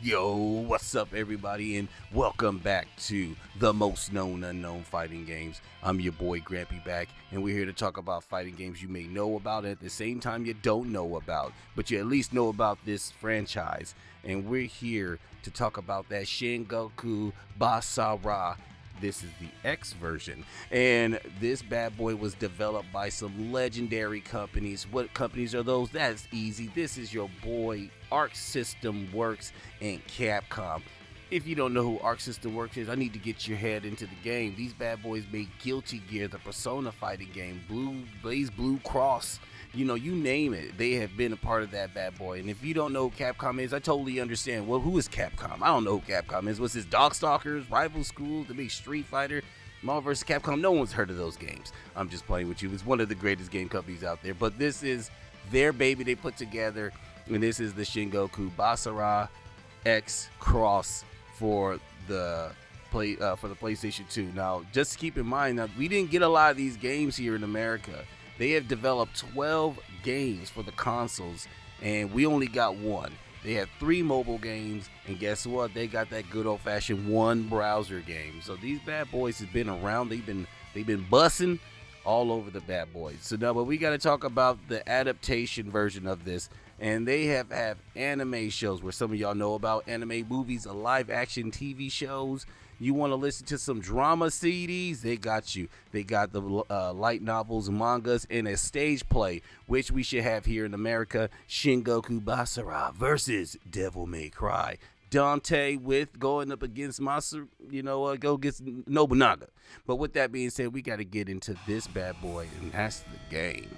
Yo, what's up everybody, and welcome back to the most known unknown fighting games. I'm your boy Grampy back, and we're here to talk about fighting games you may know about at the same time you don't know about, but you at least know about this franchise. And we're here to talk about that Sengoku Basara. This is the X version, and this bad boy was developed by some legendary companies. What companies are those? That's easy. This is your boy Arc System Works and Capcom. If you don't know who Arc System Works is, I need to get your head into the game. These bad boys made Guilty Gear, the Persona fighting game, Blue Cross, you name it. They have been a part of that bad boy. And if you don't know who Capcom is, I totally understand. Well, who is Capcom? I don't know who Capcom is. What's this? Darkstalkers, Rival Schools, the big Street Fighter, Marvel vs. Capcom? No one's heard of those games. I'm just playing with you. It's one of the greatest game companies out there. But this is their baby they put together. And this is the Sengoku Basara X Cross for the PlayStation 2. Now, just keep in mind that we didn't get a lot of these games here in America. They have developed 12 games for the consoles, and we only got one. They have 3 mobile games, and guess what? They got that good old-fashioned one browser game. So these bad boys have been around. They've been bussing all over the bad boys. So now, but we got to talk about the adaptation version of this. And they have anime shows where some of y'all know about anime movies, live action TV shows. You want to listen to some drama CDs? They got you. They got the light novels, mangas, and a stage play, which we should have here in America. Sengoku Basara versus Devil May Cry. Dante with going up against Master, go against Nobunaga. But with that being said, we got to get into this bad boy, and that's the game.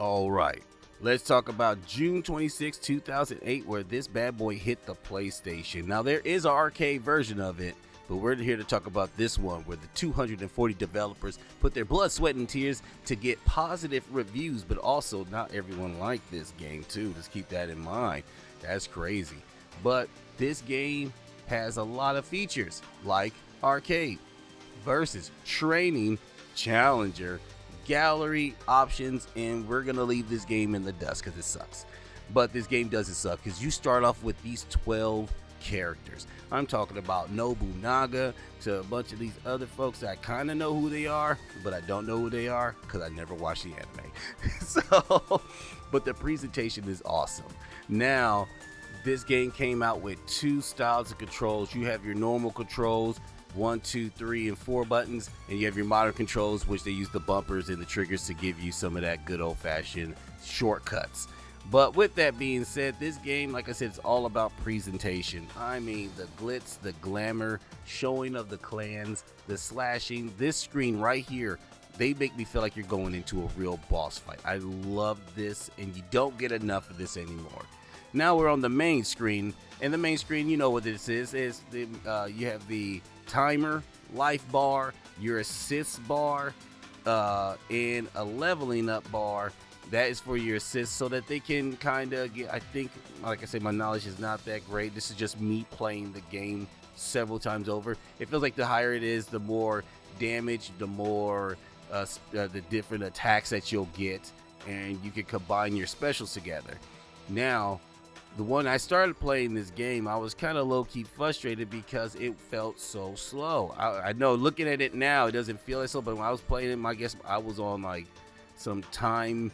All right, let's talk about June 26, 2008, where this bad boy hit the PlayStation. Now, there is an arcade version of it, but we're here to talk about this one, where the 240 developers put their blood, sweat, and tears to get positive reviews, but also not everyone liked this game, too. Just keep that in mind. That's crazy. But this game has a lot of features, like arcade, versus training, challenger, gallery options, and we're gonna leave this game in the dust because it sucks. But this game doesn't suck because you start off with these 12 characters. I'm talking about Nobunaga to a bunch of these other folks that I kind of know who they are, but I don't know who they are because I never watched the anime. But the presentation is awesome. Now, this game came out with 2 styles of controls. You have your normal controls, 1, 2, 3, and 4 buttons, and you have your modern controls, which they use the bumpers and the triggers to give you some of that good old-fashioned shortcuts. But with that being said, this game, like I said, it's all about presentation. I mean, the glitz, the glamour, showing of the clans, the slashing. This screen right here, they make me feel like you're going into a real boss fight. I love this, and you don't get enough of this anymore. Now we're on the main screen, and the main screen, you know what this is you have the timer, life bar, your assist bar, and a leveling up bar. That is for your assists so that they can kind of get, I think, like I said, my knowledge is not that great. This is just me playing the game several times over. It feels like the higher it is, the more damage, the more the different attacks that you'll get, and you can combine your specials together. Now, the one I started playing this game, I was kind of low-key frustrated because it felt so slow. I know looking at it now, it doesn't feel like so, but when I was playing it, I guess I was on like some time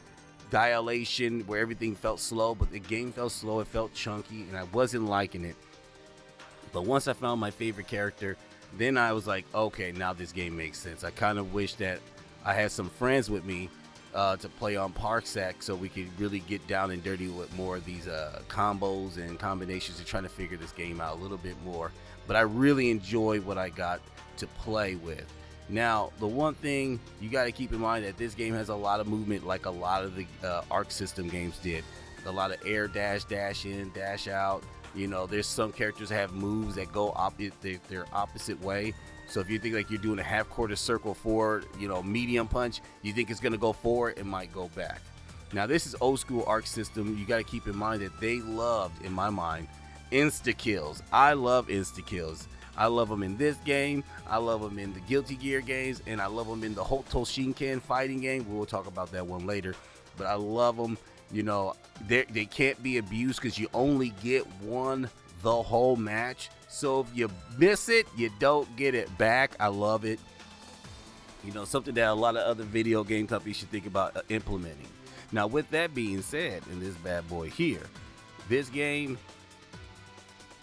dilation where everything felt slow, but the game felt slow, it felt chunky, and I wasn't liking it. But once I found my favorite character, then I was like, okay, now this game makes sense. I kind of wish that I had some friends with me to play on Parksack so we could really get down and dirty with more of these combos and combinations and trying to figure this game out a little bit more. But I really enjoy what I got to play with. Now, the one thing you got to keep in mind that this game has a lot of movement like a lot of the Arc System games did. A lot of air dash, dash in, dash out. There's some characters that have moves that go their opposite way. So if you think like you're doing a half quarter circle forward, medium punch, you think it's going to go forward, it might go back. Now, this is old school Arc System. You got to keep in mind that they loved, in my mind, insta kills. I love insta kills. I love them in this game. I love them in the Guilty Gear games, and I love them in the Hoto Shinken fighting game. We'll talk about that one later. But I love them You know, they can't be abused because you only get one the whole match. So if you miss it, you don't get it back. I love it. You know, something that a lot of other video game companies should think about implementing. Now, with that being said, in this bad boy here, this game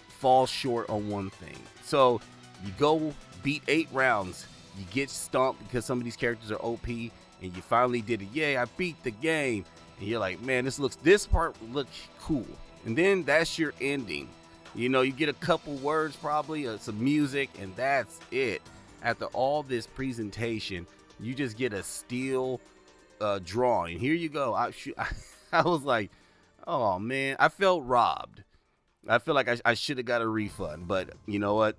falls short on one thing. So you go beat 8 rounds, you get stomped because some of these characters are OP, and you finally did it. Yay, I beat the game. And you're like, man, this part looks cool. And then that's your ending. You know, you get a couple words, probably some music, and that's it. After all this presentation, you just get a steel drawing. Here you go. I was like, oh man, I felt robbed. I feel like I should have got a refund, but you know what?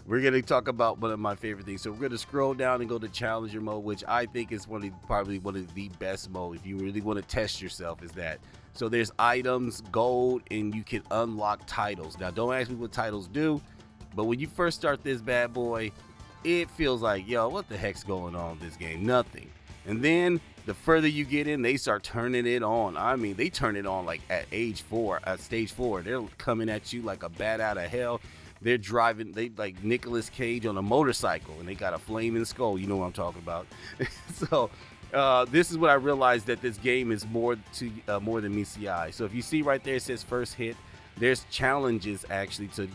We're going to talk about one of my favorite things. So we're going to scroll down and go to Challenger mode, which I think is probably one of the best mode if you really want to test yourself, is that. So there's items, gold, and you can unlock titles. Now, don't ask me what titles do, but when you first start this bad boy, it feels like, yo, what the heck's going on in this game? Nothing. And then the further you get in, they start turning it on. I mean, they turn it on like at stage 4. They're coming at you like a bat out of hell. They're driving, they like Nicolas Cage on a motorcycle, and they got a flaming skull. You know what I'm talking about. So this is what I realized, that this game is more than meets the eye. So if you see right there, it says first hit. There's challenges actually to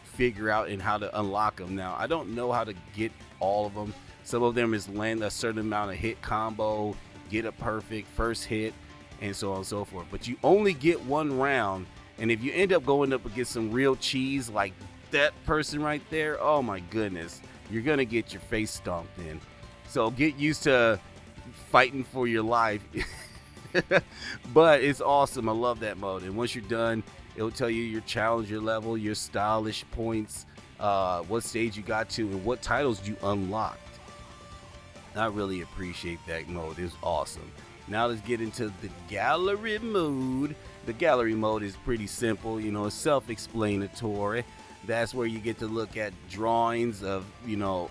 figure out and how to unlock them. Now, I don't know how to get all of them. Some of them is land a certain amount of hit combo, get a perfect first hit, and so on and so forth. But you only get one round, and if you end up going up against some real cheese like that person right there, oh my goodness, you're gonna get your face stomped in. So get used to fighting for your life. But it's awesome. I love that mode. And once you're done, it'll tell you your challenger level, your stylish points, what stage you got to, and what titles you unlocked. I really appreciate that mode. It's awesome. Now let's get into the gallery mode. The gallery mode is pretty simple. You know, it's self-explanatory. That's where you get to look at drawings of, you know,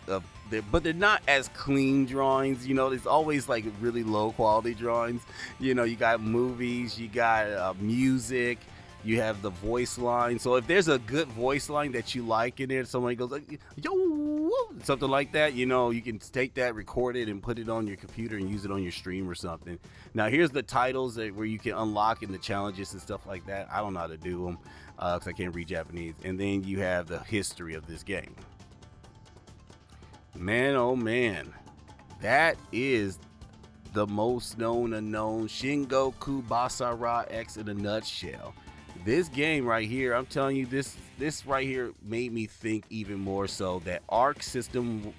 but they're not as clean drawings. You know, there's always like really low quality drawings. You know, you got movies, you got music, you have the voice line. So if there's a good voice line that you like in there, somebody goes like, yo, something like that, you know, you can take that, record it, and put it on your computer and use it on your stream or something. Now here's the titles where you can unlock in the challenges and stuff like that. I don't know how to do them because I can't read Japanese. And then you have the history of this game. Man, oh man, that is the most known unknown Sengoku Basara X in a nutshell. This game right here, I'm telling you, this right here made me think even more so that Arc System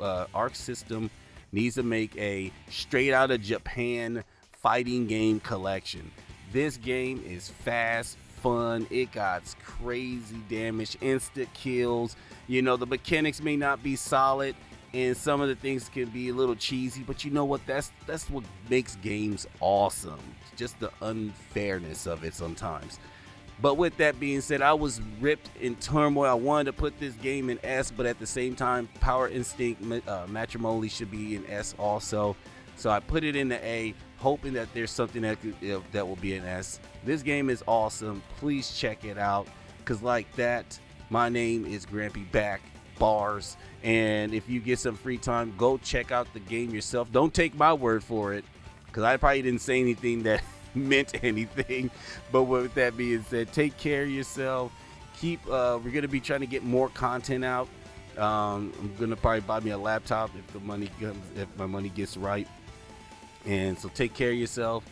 needs to make a straight out of Japan fighting game collection. This game is fast, fun, it got crazy damage, instant kills. You know, the mechanics may not be solid, and some of the things can be a little cheesy, but you know what? That's what makes games awesome. Just the unfairness of it sometimes. But with that being said, I was ripped in turmoil. I wanted to put this game in S, but at the same time, Power Instinct Matrimony should be in S also. So I put it in the A, hoping that there's something that will be in S. This game is awesome. Please check it out. Because like that, my name is Grampy Back Bars. And if you get some free time, go check out the game yourself. Don't take my word for it, because I probably didn't say anything that meant anything. But with that being said, take care of yourself. We're gonna be trying to get more content out. I'm gonna probably buy me a laptop if my money gets right. And so take care of yourself.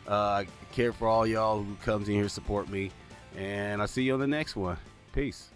I care for all y'all who comes in here to support me, and I'll see you on the next one. Peace.